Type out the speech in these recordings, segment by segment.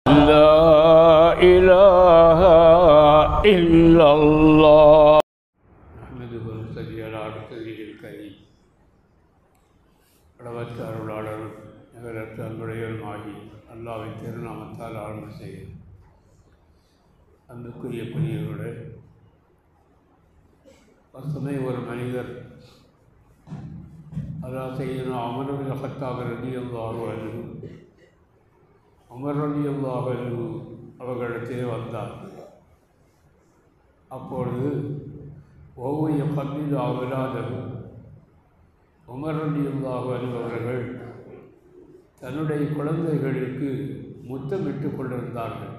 لا إله إلا الله نحمده ونصلي على رسوله الكريم அளவற்ற அருளாளரும் நிகரற்ற அன்புடையவருமாகி அல்லாஹ்வின் திருநாமத்தால் ஆரம்பம் செய்கிறேன். அன்புக்குரிய பெரியவர்களே, பசுமை ஒரு மனிதர் அதாவது செய்யணும் அமருடைய ஹத்தாப் ரலியல்லாஹு அன்ஹு உமர் ரலியல்லாஹு அன்ஹு அவர்களிடத்திலே வந்தார். அப்பொழுது ஒவ்வொரு கல்வியில் அவராதகு உமர் ரலியல்லாஹு அன்ஹு அவர்கள் தன்னுடைய குழந்தைகளுக்கு முத்தமிட்டு கொண்டிருந்தார்கள்.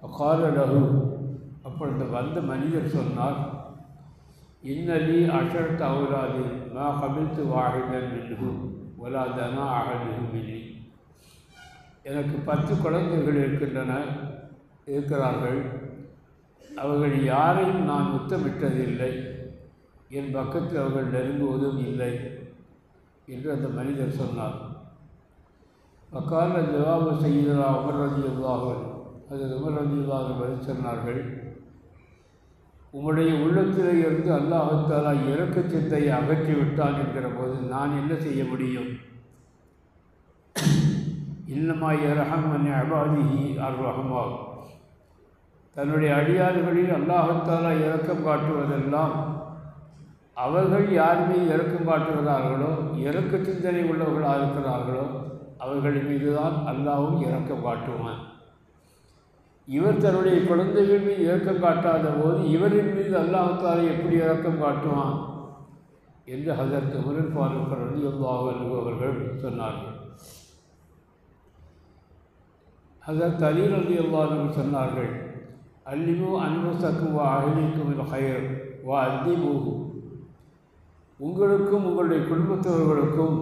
அகாலலகு அப்பொழுது வந்த மனிதர் சொன்னார், இன்னலி அஷரத் அவுலாதி மா கபில்து வாஹிதன் மின்ஹு வலா தனா அஹதுஹு மின்னி. எனக்கு 10 குழந்தைகள் இருக்கிறார்கள். அவர்கள் யாரையும் நான் முத்தமிட்டதில்லை, என் பக்கத்தில் அவர்கள் நெருங்குவதும் இல்லை என்று அந்த மனிதர் சொன்னார். அக்கால ஜவாபு செய்தா உமர் ரலியல்லாஹு அன்ஹு, அது உமர் ரலியல்லாஹு அன்ஹு பதில் சொன்னார்கள், உம்முடைய உள்ளத்திலே இருந்து அல்லாஹ் தஆலா இரக்க சிந்தையை அகற்றிவிட்டான் என்கிற போது நான் என்ன செய்ய முடியும்? இன்னமா யர்ஹமன் இபாதிஹி அர்-ரஹ்மா. தன்னுடைய அடியார்களில் அல்லாஹ் தஆலா இரக்கம் காட்டுவதெல்லாம் அவர்கள் யார் மீது இரக்கம் காட்டுகிறார்களோ, இரக்க சிந்தனை உள்ளவர்களாக இருக்கிறார்களோ அவர்கள் மீதுதான் அல்லாஹ்வும் இரக்கம் காட்டுவான். இவர் தன்னுடைய குழந்தைகள் மீது இரக்கம் காட்டாத போது இவரின் மீது அல்லாஹ் தஆலா எப்படி இரக்கம் காட்டுவான் என்று ஹஜரத் உமர் ஃபாரூக் ரலியல்லாஹு அன்ஹு அவர்கள் சொன்னார்கள். ஹஜரத் அலி ரலியல்லாஹு அன்ஹு சொன்னார்கள், அல்லிமு அன்ஃபுஸக்கும் வ அஹ்லீக்கும் பில் கைர் வ அத்திபூஹு. உங்களுக்கும் உங்களுடைய குடும்பத்தவர்களுக்கும்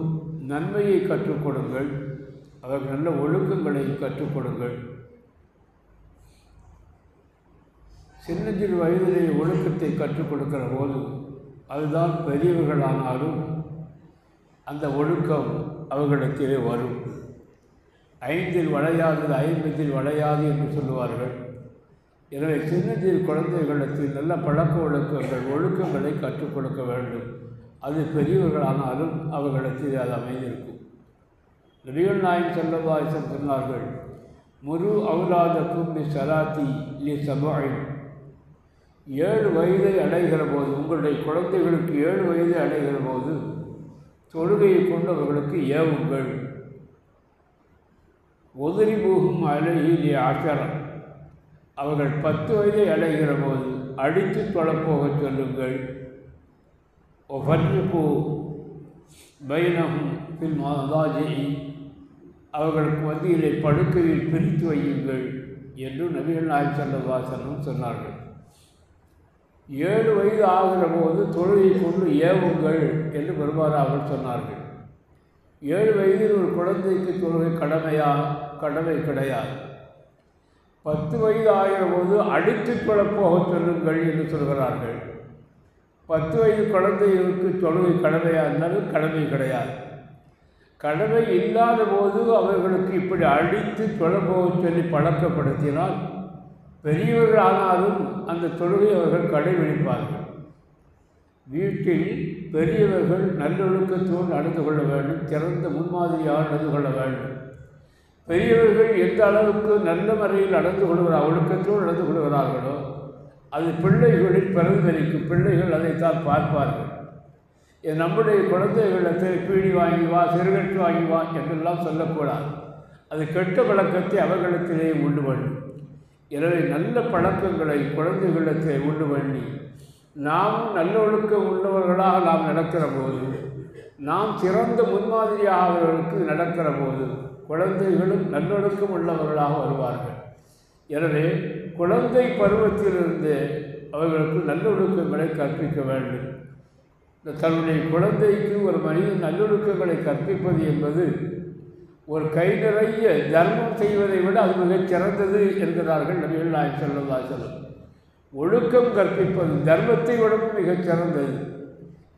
நன்மையை கற்றுக் கொடுங்கள், அவர்கள் நல்ல ஒழுக்கங்களை கற்றுக் கொடுங்கள். சின்னஞ்சிறு வயதிலே ஒழுக்கத்தை கற்றுக் கொடுக்கிற போது அதுதான் பெரியவர்களானாலும் அந்த ஒழுக்கம் அவர்களிடத்திலே வரும். 5இல் வளையாதது 50இல் வளையாது என்று சொல்லுவார்கள். எனவே சின்னஞ்சிறு குழந்தைகளுக்கு நல்ல பழக்க ஒழுக்கங்கள் ஒழுக்கங்களை கற்றுக் கொடுக்க வேண்டும். அது பெரியவர்களானாலும் அவர்களிடத்தில் அது அமைந்திருக்கும். நபிகள் நாயகம் ஸல்லல்லாஹு அலைஹி வஸல்லம் சொன்னார்கள், முரு அவுலாதக்கும் பி ஸலாத்தி லி சபஇன். 7 வயதை அடைகிற போது, உங்களுடைய குழந்தைகளுக்கு 7 வயதை அடைகிற போது தொழுகையை கொண்டு அவர்களுக்கு ஏவுங்கள். ஒதுரிபூகும் அலைஹி லி அஷர. அவர்கள் 10 வயதை அடைகிற போது அடித்து தொழப்போக சொல்லுங்கள். ஒஃபர்ரிகு பைனஹும் ஃபில் மதாஜிஇ. அவர்களுக்கு மத்தியிலே படுக்கையில் பிரித்து வையுங்கள் என்று நபிகள் நாயகம் ஸல்லல்லாஹு அலைஹி வஸல்லம் சொன்னார்கள். 7 வயது ஆகிற போது தொழுகை கொண்டு ஏவுங்கள் என்று பெருமானார் சொன்னார்கள். 7 வயதில் ஒரு குழந்தைக்கு தொழுகை கடமை கிடையாது. 10 வயது ஆகிற போது அடித்து கொள்ளப்போக சொல்லுங்கள் என்று சொல்கிறார்கள். 10 வயது குழந்தைகளுக்கு தொழுகை கடமையாக இருந்தாலும் கடமை கிடையாது. கடமை இல்லாத போது அவர்களுக்கு இப்படி அடித்து தொழப்போக சொல்லி பழக்கப்படுத்தினால் பெரியவர்கள் ஆனாலும் அந்த தொழுகை அவர்கள் கடைபிடிப்பார்கள். வீட்டில் பெரியவர்கள் நல்லொழுக்கத்தோடு நடந்து கொள்ள வேண்டும், சிறந்த முன்மாதிரியாக நடந்து கொள்ள வேண்டும். பெரியவர்கள் எந்த அளவுக்கு நல்ல முறையில் நடந்து கொள்கிறார் ஒழுக்கத்தோடு நடந்து கொள்கிறார்களோ அது பிள்ளைகளில் பிரதிபலிக்கும். பிள்ளைகள் அதைத்தான் பார்ப்பார்கள். நம்முடைய குழந்தைகளிடத்தில் பீடி வாங்கி வா, சிறுகட்டு வாங்கி வா என்றெல்லாம் சொல்லக்கூடாது. அது கெட்ட பழக்கத்தை அவர்களிடத்திலே உண்டு பண்ணும். எனவே நல்ல பழக்கங்களை குழந்தைகளிடத்தை உண்டு பண்ணி நாம் நல்ல ஒழுக்கம் உள்ளவர்களாக நாம் நடக்கிற போது, நாம் சிறந்த முன்மாதிரியாக அவர்களுக்கு நடக்கிற போது குழந்தைகளும் நல்லொழுக்கம் உள்ளவர்களாக வருவார்கள். எனவே குழந்தை பருவத்திலிருந்து அவர்களுக்கு நல்லொழுக்கங்களை கற்பிக்க வேண்டும். தன்னுடைய குழந்தைக்கு ஒரு மனிதன் நல்லொழுக்கங்களை கற்பிப்பது என்பது ஒரு கை நிறைய தர்மம் செய்வதை விட அது மிகச் சிறந்தது என்கிறார்கள் நபிகள் நாயகம் ஸல்லல்லாஹு அலைஹி வஸல்லம். ஒழுக்கம் கற்பிப்பது தர்மத்தை விடவும் மிகச் சிறந்தது.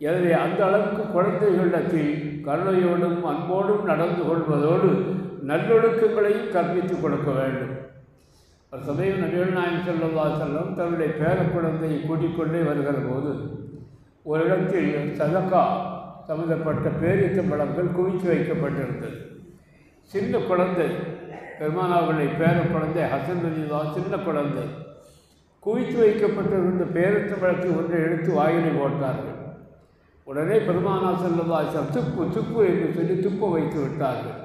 எனவே அந்த அளவுக்கு குழந்தைகளிடத்தில் கருணையோடும் அன்போடும் நடந்து கொள்வதோடு நல்லொழுக்கங்களையும் கற்பித்துக் கொடுக்க வேண்டும். ஒரு சமயம் நபிகள் நாயகம் ஸல்லல்லாஹு அலைஹி வஸல்லம் தன்னுடைய பேர குழந்தையை கூட்டிக் கொண்டே வருகிற போது ஒரு இடத்தில் சதகா சம்பந்தப்பட்ட பேரீச்சம்பழங்கள் குவித்து வைக்கப்பட்டிருந்தது. சின்ன குழந்தை, பெருமானாருடைய பேர குழந்தை ஹசன் ரலியல்லாஹு சின்ன குழந்தை, குவித்து வைக்கப்பட்டிருந்த பேரீச்சம்பழத்தை ஒன்றை எடுத்து வாயிலை போட்டார்கள். உடனே பெருமானார் ஸல்லல்லாஹு அலைஹி வஸல்லம் துப்பு துப்பு என்று சொல்லி துப்ப வைத்து விட்டார்கள்.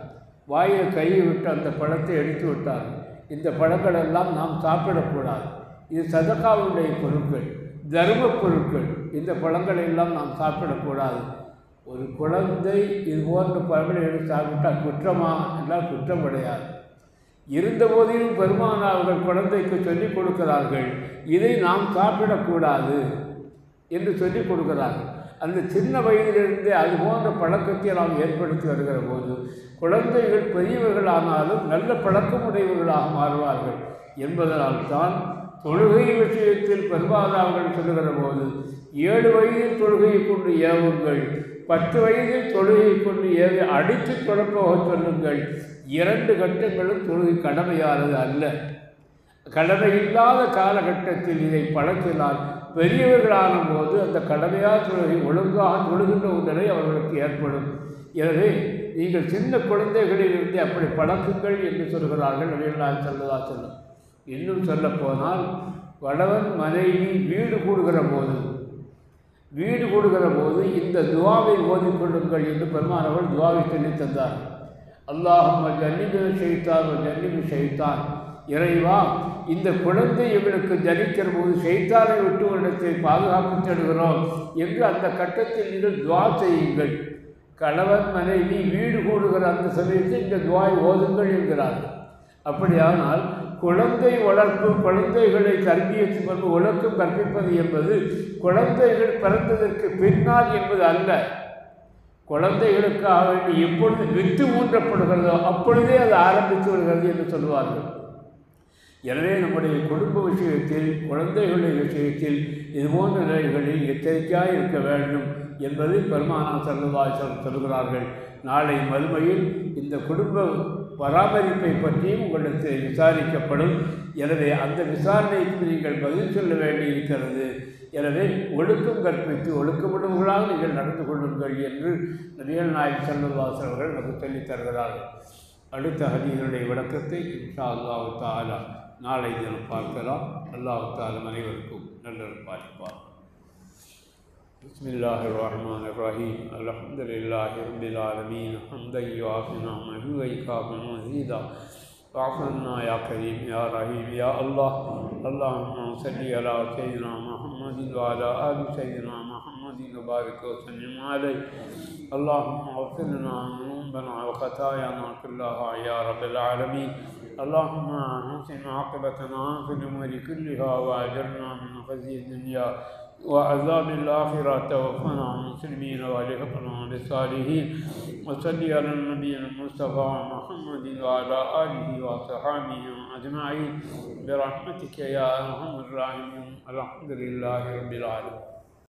வாயை கையை விட்டு அந்த பழத்தை எடுத்து விட்டார்கள். இந்த பழங்கள் எல்லாம் நாம் சாப்பிடக்கூடாது, இது சதகாவுடைய பொருட்கள், தர்ம பொருட்கள், இந்த பழங்களை எல்லாம் நாம் சாப்பிடக்கூடாது. ஒரு குழந்தை இது போன்ற பழங்களை எடுத்து சாப்பிட்டால் குற்றமா என்றால் குற்றம் கிடையாது. இருந்தபோதிலும் பெருமானார் அவர்கள் குழந்தைக்கு சொல்லிக் கொடுக்கிறார்கள், இதை நாம் சாப்பிடக்கூடாது என்று சொல்லிக் கொடுக்கிறார்கள். அந்த சின்ன வயதிலிருந்தே அது போன்ற பழக்கத்தை நாம் ஏற்படுத்தி வருகிற போது குழந்தைகள் பெரியவர்கள் ஆனாலும் நல்ல பழக்கமுடையவர்களாக மாறுவார்கள் என்பதனால் தான் தொழுகை விஷயத்தில் பெருமானார்கள் சொல்லுகிற போது 7 வயதில் தொழுகையை கொண்டு ஏவுங்கள், 10 வயதில் தொழுகை கொண்டு ஏவி அடித்து குழப்போக சொல்லுங்கள். 2 கட்டங்களும் தொழுகை கடமையானது அல்ல. கடமையில்லாத காலகட்டத்தில் இதை பழக்கினால் பெரியவர்களான போது அந்த கடமையாக தொழுகை ஒழுங்காக தொழுகின்ற ஒரு நிலை அவர்களுக்கு ஏற்படும். எனவே நீங்கள் சின்ன குழந்தைகளிலிருந்து அப்படி பழக்குங்கள் என்று சொல்கிறார்கள் நபிகள் நாயகம் ஸல்லல்லாஹு அலைஹி வஸல்லம். இன்னும் சொல்லப்போனால் கணவன் மனைவி வீடு கூடுகிற போது இந்த துவாவை ஓதிக்கொள்ளுங்கள் என்று பெருமானவர்கள் துவாவை சொல்லி தந்தார். அல்லாஹும்ம ஜன்னிபின ஷைத்தான் ஜன்னிபி ஷைத்தான், இறைவா இந்த குழந்தை எங்களுக்கு ஜனிக்கிற போது ஷைத்தானை விட்டு இடத்தை பாதுகாப்பு தேடுகிறோம் என்று அந்த கட்டத்தில் நீங்கள் துவா செய்யுங்கள். கணவன் மனைவி வீடு கூடுகிற அந்த சமயத்தில் இந்த துவாயை ஓதுங்கள் என்கிறார்கள். அப்படியானால் குழந்தை வளர்ப்பு, குழந்தைகளை தர்பியத்து கொண்டு ஒழுக்கம் கற்பிப்பது என்பது குழந்தைகள் பிறந்ததற்கு பின்னால் என்பது அல்ல. குழந்தைகளுக்காக வேண்டி எப்பொழுது வித்து ஊன்றப்படுகிறதோ அப்பொழுதே அது ஆரம்பித்து வருகிறது என்று சொல்வார்கள். எனவே நம்முடைய குடும்ப விஷயத்தில், குழந்தைகளுடைய விஷயத்தில் இதுபோன்ற நிலைகளில் எச்சரிக்கையாக இருக்க வேண்டும் என்பதை பெருமானார் ஸல்லல்லாஹு அலைஹி வஸல்லம் சொல்கிறார்கள். நாளை மறுமையில் இந்த குடும்ப பராமரிப்பை பற்றியும் உங்களுக்கு விசாரிக்கப்படும். எனவே அந்த விசாரணைக்கு நீங்கள் பதில் சொல்ல வேண்டியிருக்கிறது. எனவே ஒழுக்கம் கற்பித்து ஒழுக்கமுள்ளவர்களாக நீங்கள் நடந்து கொள்ளுங்கள் என்று நபிகள் நாயகம் ஸல்லல்லாஹு அலைஹி வஸல்லம் அவர்கள் நமக்கு சொல்லித் தருகிறார்கள். அடுத்த ஹதீஸுடைய விளக்கத்தை இன்ஷா அல்லாஹ் தஆலா நாளை தினம் பார்க்கலாம். அல்லாஹ் தஆலா அனைவருக்கும் நல்லது பாலிப்பார். பிஸ்மில்லாஹிர் ரஹ்மானிர் ரஹீம். அல்ஹம்துலில்லாஹி ரப்பில் ஆலமீன். ஹம்தன் யுஆஃபி நிஅமஹு வ யுகாஃபி மஸீதா. வஅஃபினா யா கரீம் யா ரஹீம் யா அல்லாஹ். அல்லாஹும்ம ஸல்லி அலா சய்யிதினா முஹம்மதின் வ அலா ஆலி சய்யிதினா முஹம்மதின் வ பாரிக் வ சல்லிம் அலைஹி. அல்லாஹும்ம اغفر لنا ذنوبنا وخطايانا كلها يا رب العالمين. اللهم احسن عاقبتنا في الامور كلها واجرنا من خزي الدنيا وعذاب الآخرة. توفنا مسلمين والحقنا بالصالحين. وصلي على النبي المصطفى محمد وعلى آله وصحبه أجمعين برحمتك يا أرحم الراحمين. الحمد لله رب العالمين.